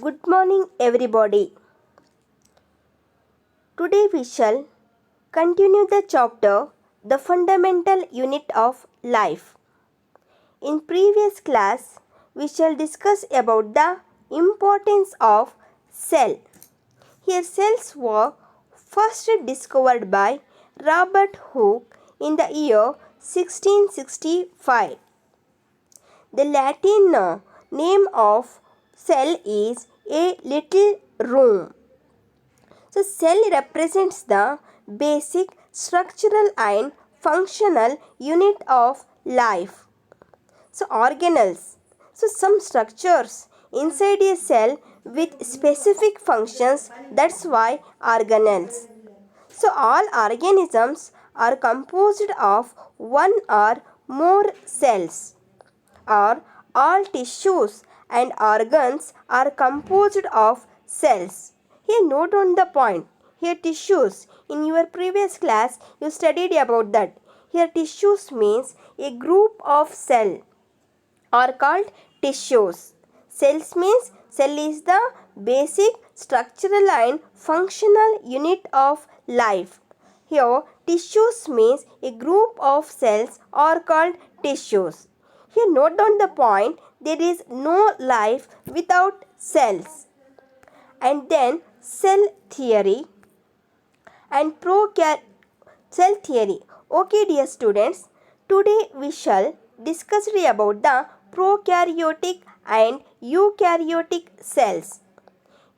Good morning, everybody. Today we shall continue the chapter The Fundamental Unit of Life. In previous class, we shall discuss about the importance of cell. Here, cells were first discovered by Robert Hooke in the year 1665. The Latin name of cell is a little room. So, cell represents the basic structural and functional unit of life. So, organelles. So, some structures inside a cell with specific functions, that's why organelles. So, all organisms are composed of one or more cells, or all tissues and organs are composed of cells. Here note on the point. Here tissues. In your previous class you studied about that. Here tissues means a group of cells are called tissues. Cells means cell is the basic structural and functional unit of life. Here tissues means a group of cells are called tissues. Here note down the point, there is no life without cells. And then cell theory and cell theory. Okay dear students, today we shall discuss about the prokaryotic and eukaryotic cells.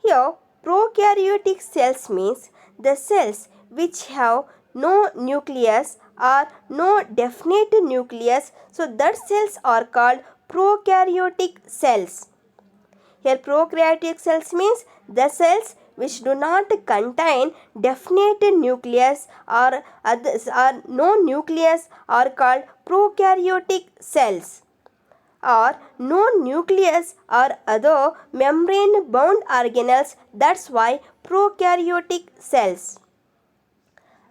Here prokaryotic cells means the cells which have no nucleus or no definite nucleus, so that cells are called prokaryotic cells. Here prokaryotic cells means the cells which do not contain definite nucleus or no nucleus are called prokaryotic cells, or no nucleus or other membrane bound organelles, that's why prokaryotic cells.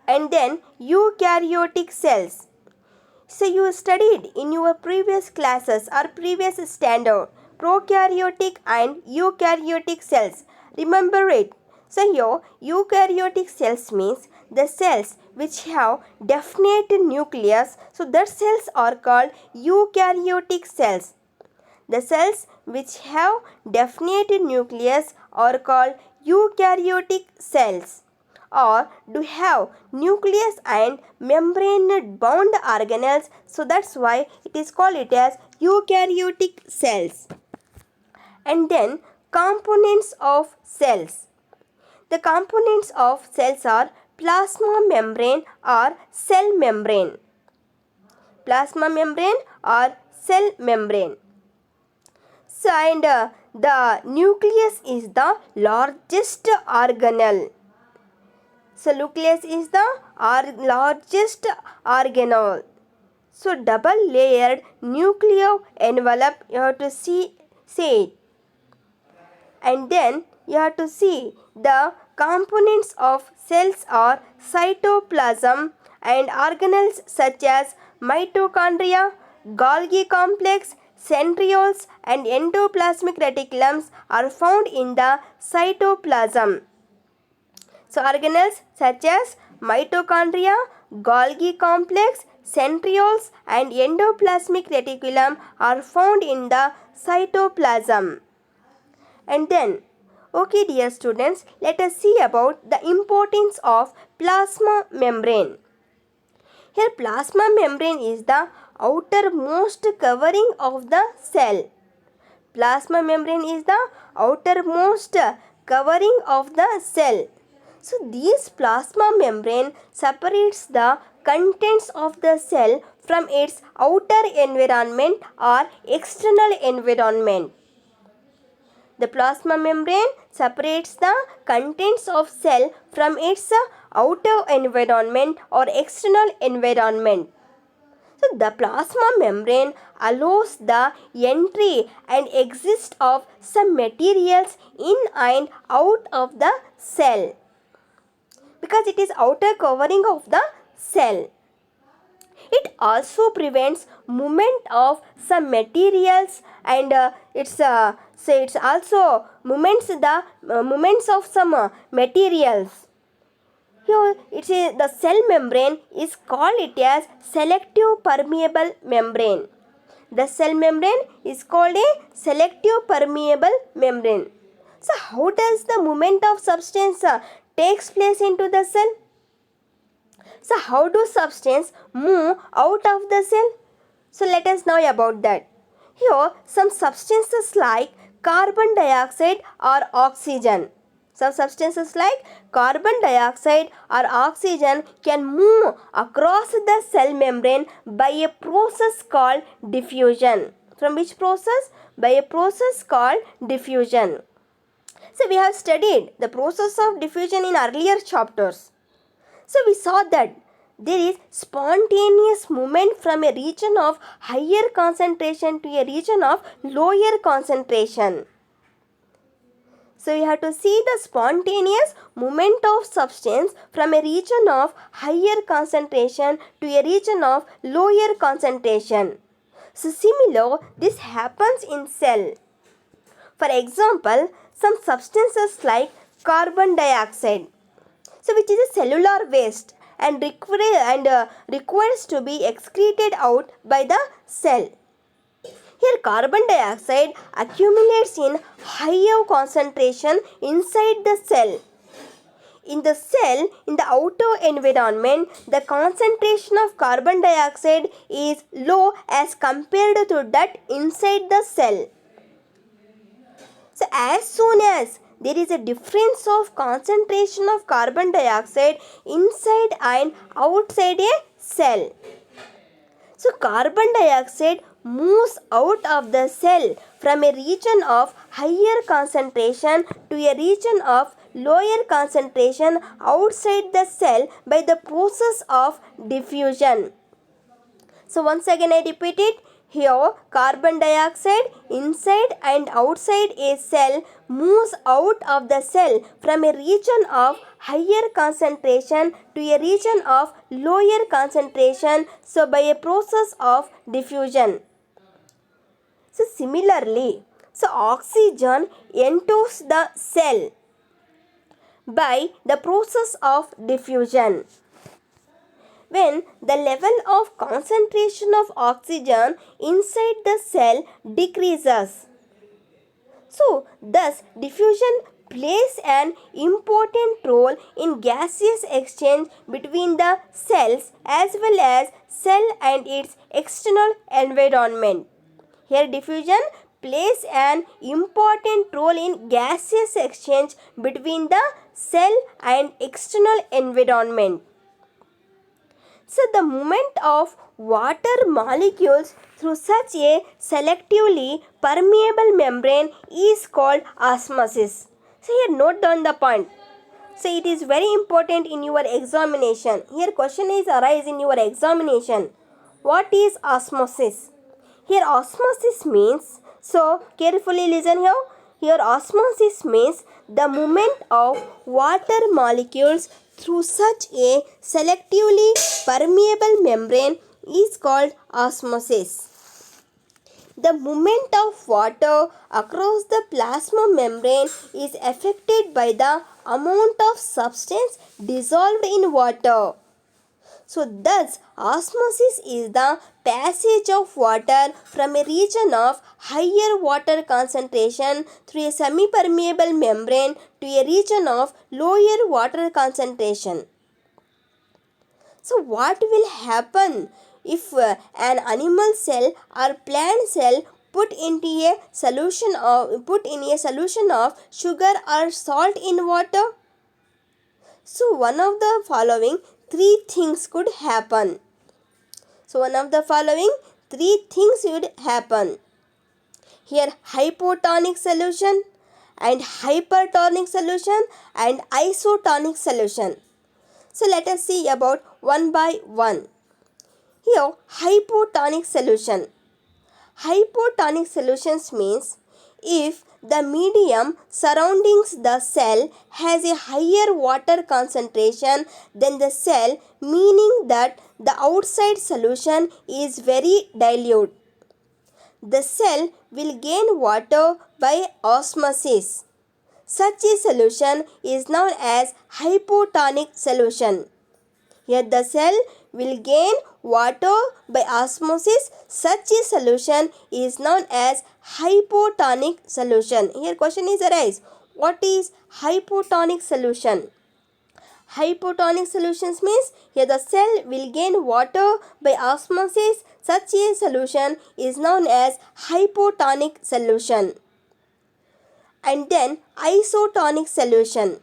And then eukaryotic cells. So you studied in your previous classes or previous standard prokaryotic and eukaryotic cells. Remember it. So here eukaryotic cells means the cells which have definite nucleus, so that cells are called eukaryotic cells. The cells which have definite nucleus are called eukaryotic cells, or do have nucleus and membrane bound organelles, so that's why it is called it as eukaryotic cells. And then components of cells. The components of cells are plasma membrane or cell membrane. Plasma membrane or cell membrane. So, and the nucleus is the largest organelle. So, nucleus is the largest organelle. So, double layered nuclear envelope, you have to say it. And then you have to see the components of cells are cytoplasm and organelles such as mitochondria, Golgi complex, centrioles and endoplasmic reticulums are found in the cytoplasm. So organelles such as mitochondria, Golgi complex, centrioles and endoplasmic reticulum are found in the cytoplasm. And then, okay dear students, let us see about the importance of plasma membrane. Here plasma membrane is the outermost covering of the cell. Plasma membrane is the outermost covering of the cell. So this plasma membrane separates the contents of the cell from its outer environment or external environment. The plasma membrane separates the contents of cell from its outer environment or external environment. So the plasma membrane allows the entry and exit of some materials in and out of the cell, because it is outer covering of the cell. It also prevents movement of some materials, and it's also movements of some materials. Here it is, the cell membrane is called it as selective permeable membrane. The cell membrane is called a selective permeable membrane. So how does the movement of substance takes place into the cell? So how do substance move out of the cell? So let us know about that. Here some substances like carbon dioxide or oxygen. Some substances like carbon dioxide or oxygen can move across the cell membrane by a process called diffusion. From which process? By a process called diffusion. So we have studied the process of diffusion in earlier chapters. So we saw that there is spontaneous movement from a region of higher concentration to a region of lower concentration. So we have to see the spontaneous movement of substance from a region of higher concentration to a region of lower concentration. So similar, this happens in cell. For example, some substances like carbon dioxide, so which is a cellular waste and requires to be excreted out by the cell. Here carbon dioxide accumulates in higher concentration inside the cell. In the cell, in the outer environment, the concentration of carbon dioxide is low as compared to that inside the cell. So as soon as there is a difference of concentration of carbon dioxide inside and outside a cell, so carbon dioxide moves out of the cell from a region of higher concentration to a region of lower concentration outside the cell by the process of diffusion. So once again I repeat it. Here carbon dioxide inside and outside a cell moves out of the cell from a region of higher concentration to a region of lower concentration, so by a process of diffusion. So similarly, so oxygen enters the cell by the process of diffusion. When the level of concentration of oxygen inside the cell decreases. So, thus diffusion plays an important role in gaseous exchange between the cells as well as cell and its external environment. Here diffusion plays an important role in gaseous exchange between the cell and external environment. So the movement of water molecules through such a selectively permeable membrane is called osmosis. So here note down the point. So it is very important in your examination. Here question is arise in your examination. What is osmosis? Here osmosis means, so carefully listen here. Here osmosis means the movement of water molecules through such a selectively permeable membrane is called osmosis. The movement of water across the plasma membrane is affected by the amount of substance dissolved in water. So thus osmosis is the passage of water from a region of higher water concentration through a semi-permeable membrane to a region of lower water concentration. So what will happen if an animal cell or plant cell put in a solution of sugar or salt in water? So one of the following three things could happen. So one of the following three things would happen. Here hypotonic solution and hypertonic solution and isotonic solution. So let us see about one by one. Here hypotonic solution. Hypotonic solutions means if the medium surrounding the cell has a higher water concentration than the cell, meaning that the outside solution is very dilute. The cell will gain water by osmosis. Such a solution is known as hypotonic solution. Here the cell will gain water by osmosis. Such a solution is known as hypotonic solution. Here question is arise. What is hypotonic solution? Hypotonic solutions means here the cell will gain water by osmosis. Such a solution is known as hypotonic solution. And then isotonic solution.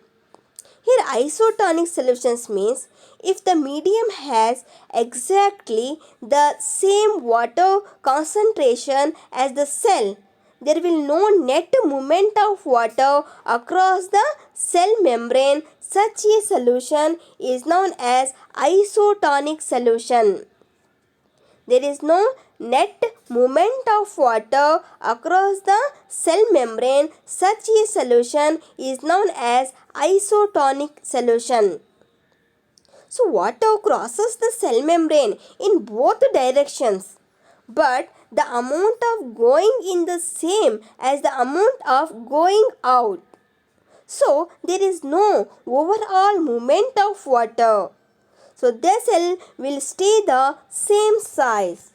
Here isotonic solutions means if the medium has exactly the same water concentration as the cell, there will no net movement of water across the cell membrane. Such a solution is known as isotonic solution. There is no net movement of water across the cell membrane. Such a solution is known as isotonic solution. So water crosses the cell membrane in both directions, but the amount of going in the same as the amount of going out. So there is no overall movement of water. So the cell will stay the same size.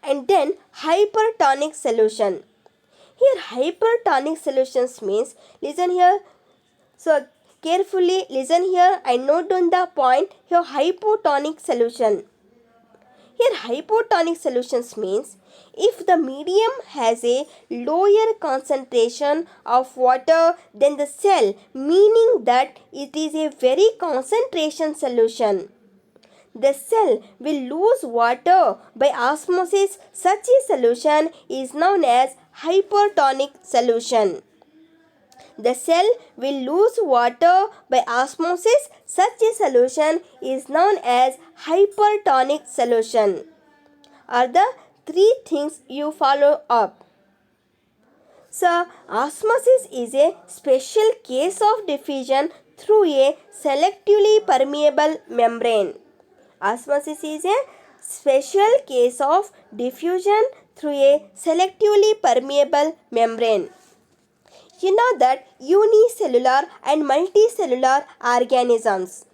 And then hypertonic solution. Here hypertonic solutions means, listen here. So carefully listen here and note down the point. Here hypotonic solution. Here hypotonic solutions means if the medium has a lower concentration of water than the cell, meaning that it is a very concentration solution. The cell will lose water by osmosis. Such a solution is known as hypertonic solution. The cell will lose water by osmosis. Such a solution is known as hypertonic solution. Are the three things you follow up. So, osmosis is a special case of diffusion through a selectively permeable membrane. Osmosis is a special case of diffusion through a selectively permeable membrane. You know that unicellular and multicellular organisms.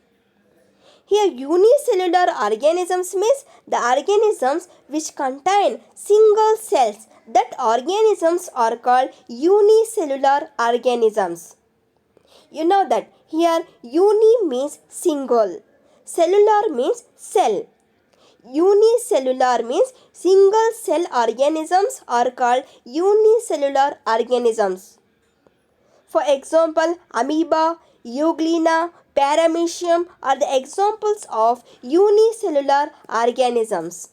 Here unicellular organisms means the organisms which contain single cells. That organisms are called unicellular organisms. You know that here uni means single, cellular means cell. Unicellular means single cell organisms are called unicellular organisms. For example, amoeba, euglena, paramecium are the examples of unicellular organisms.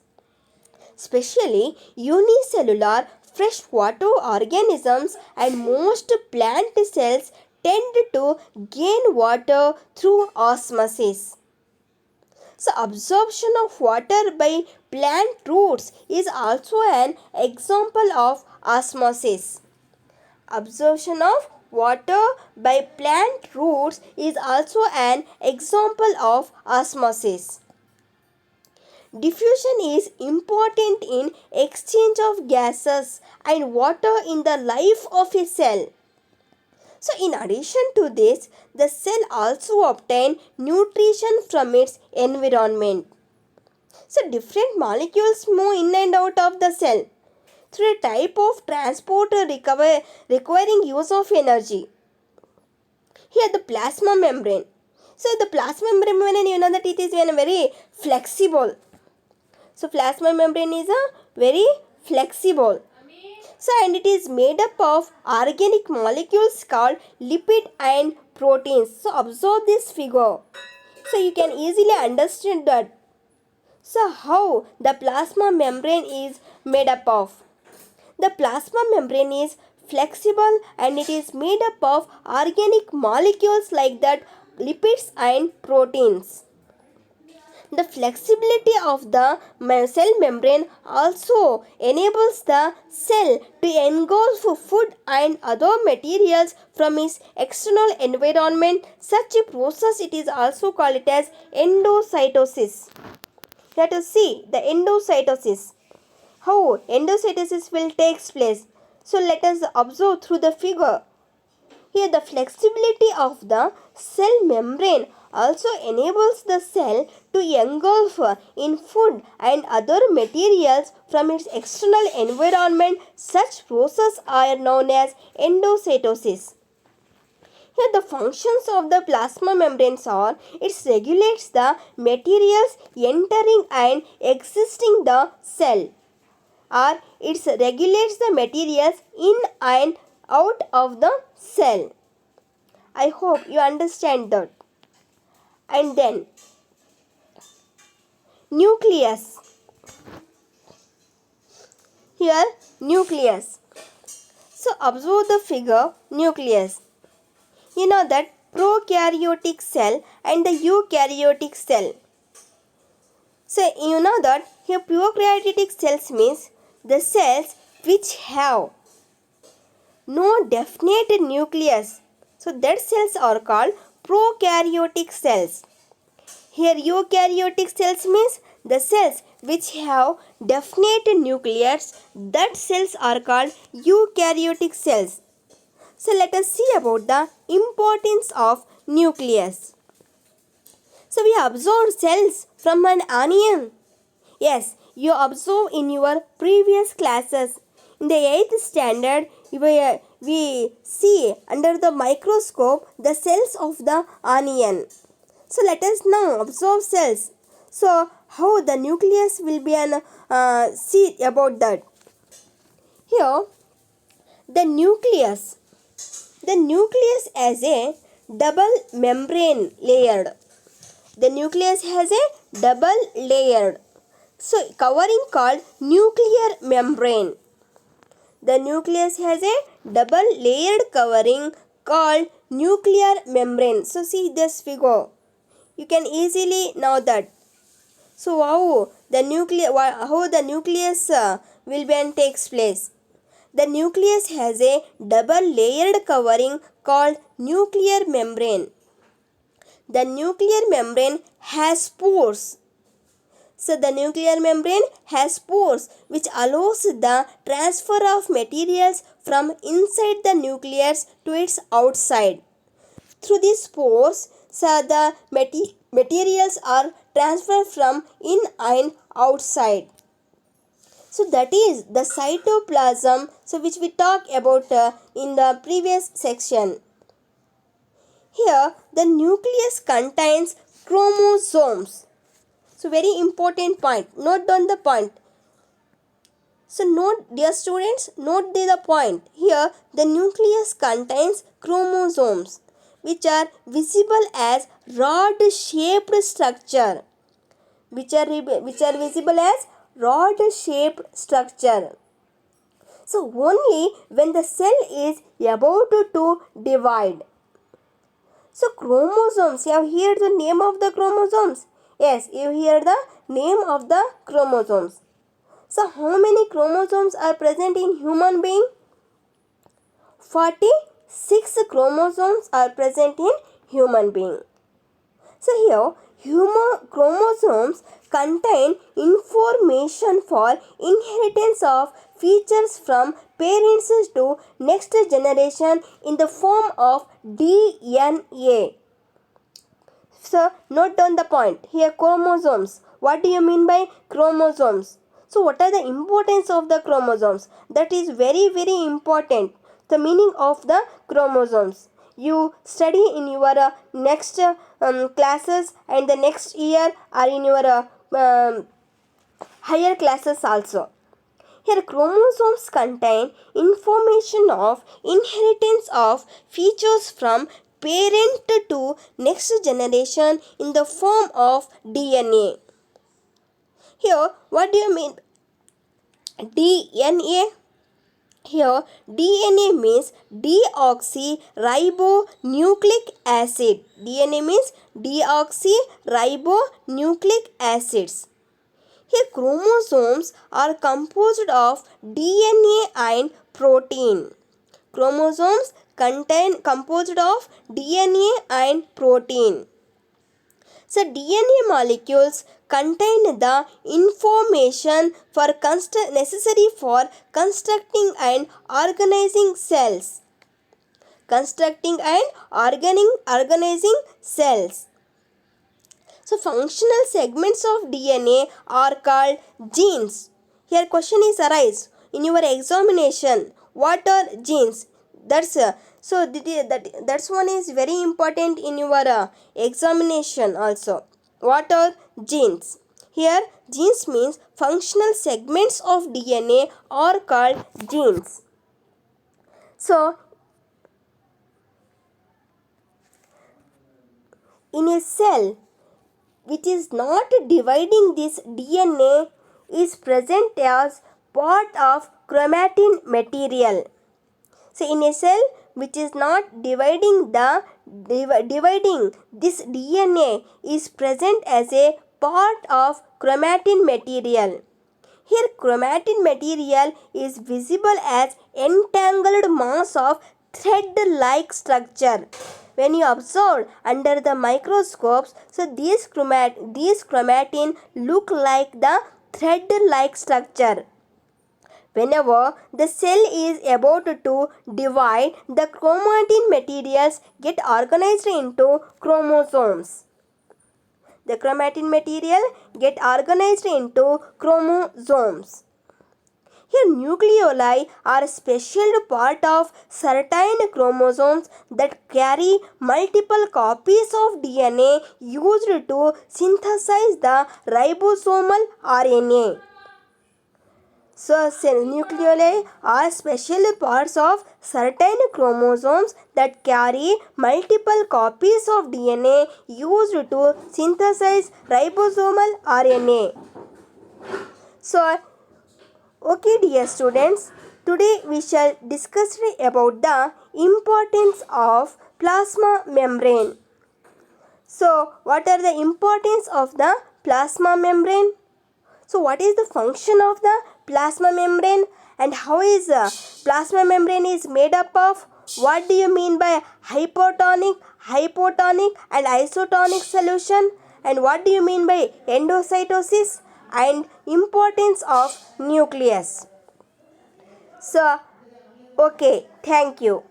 Especially unicellular freshwater organisms and most plant cells tend to gain water through osmosis. So absorption of water by plant roots is also an example of osmosis. Absorption of water by plant roots is also an example of osmosis. Diffusion is important in exchange of gases and water in the life of a cell. So in addition to this, the cell also obtains nutrition from its environment. So different molecules move in and out of the cell through a type of transport requiring use of energy. Here the plasma membrane. So the plasma membrane, you know that it is very flexible. So plasma membrane is very flexible. So and it is made up of organic molecules called lipid and proteins. So observe this figure. So you can easily understand that. So how the plasma membrane is made up of? The plasma membrane is flexible and it is made up of organic molecules like that lipids and proteins. The flexibility of the cell membrane also enables the cell to engulf food and other materials from its external environment. Such a process it is also called it as endocytosis. Let us see the endocytosis. How endocytosis will take place. So let us observe through the figure. Here the flexibility of the cell membrane also enables the cell to engulf in food and other materials from its external environment. Such processes are known as endocytosis. Here the functions of the plasma membranes are it regulates the materials entering and existing the cell, or it regulates the materials in and out of the cell. I hope you understand that. And then nucleus. Here nucleus. So observe the figure nucleus. You know that prokaryotic cell and the eukaryotic cell. So you know that here prokaryotic cells means the cells which have no definite nucleus. So that cells are called prokaryotic cells. Here eukaryotic cells means the cells which have definite nucleus. That cells are called eukaryotic cells. So let us see about the importance of nucleus. So we observed cells from an onion. Yes, you observed in your previous classes. In the 8th standard, we see under the microscope the cells of the onion. So let us now observe cells. So how the nucleus will be see about that. Here the nucleus as a double membrane layered. The nucleus has a double layered. So covering called nuclear membrane. The nucleus has a double layered covering called nuclear membrane. So see this figure. You can easily know that. So how the nucleus will be and takes place. The nucleus has a double layered covering called nuclear membrane. The nuclear membrane has pores. So the nuclear membrane has pores which allows the transfer of materials from inside the nucleus to its outside. Through these pores, so the materials are transferred from in and outside. So that is the cytoplasm, so which we talked about in the previous section. Here the nucleus contains chromosomes. So very important point. Note down the point. So note, dear students, note the point. Here the nucleus contains chromosomes which are visible as rod-shaped structure. Which are visible as rod-shaped structure. So only when the cell is about to divide. So chromosomes, you have heard the name of the chromosomes. Yes, you hear the name of the chromosomes. So how many chromosomes are present in human being? 46 chromosomes are present in human being. So here human chromosomes contain information for inheritance of features from parents to next generation in the form of DNA. So note down the point. Here chromosomes. What do you mean by chromosomes? So what are the importance of the chromosomes? That is very very important. The meaning of the chromosomes. You study in your next classes and the next year or in your higher classes also. Here chromosomes contain information of inheritance of features from parent to next generation in the form of DNA. Here what do you mean DNA? Here DNA means deoxyribonucleic acid. DNA means deoxyribonucleic acids. Here chromosomes are composed of DNA and protein. Chromosomes contain composed of DNA and protein. So DNA molecules contain the information for necessary for constructing and organizing cells. Constructing and organizing cells. So functional segments of DNA are called genes. Here question is arise in your examination. What are genes? That's that's one is very important in your examination also. What are genes? Here genes means functional segments of DNA are called genes. So in a cell which is not dividing, this DNA is present as part of chromatin material. So in a cell which is not dividing, dividing, this DNA is present as a part of chromatin material. Here chromatin material is visible as entangled mass of thread-like structure. When you observe under the microscopes, so these chromatin look like the thread-like structure. Whenever the cell is about to divide, the chromatin materials get organized into chromosomes. The chromatin material get organized into chromosomes. Here nucleoli are a special part of certain chromosomes that carry multiple copies of DNA used to synthesize the ribosomal RNA. So nucleoli are special parts of certain chromosomes that carry multiple copies of DNA used to synthesize ribosomal RNA. So, okay dear students, today we shall discuss about the importance of plasma membrane. So, what are the importance of the plasma membrane? So what is the function of the plasma membrane and how is plasma membrane is made up of? What do you mean by hypertonic and isotonic solution? And what do you mean by endocytosis and importance of nucleus? So, okay, thank you.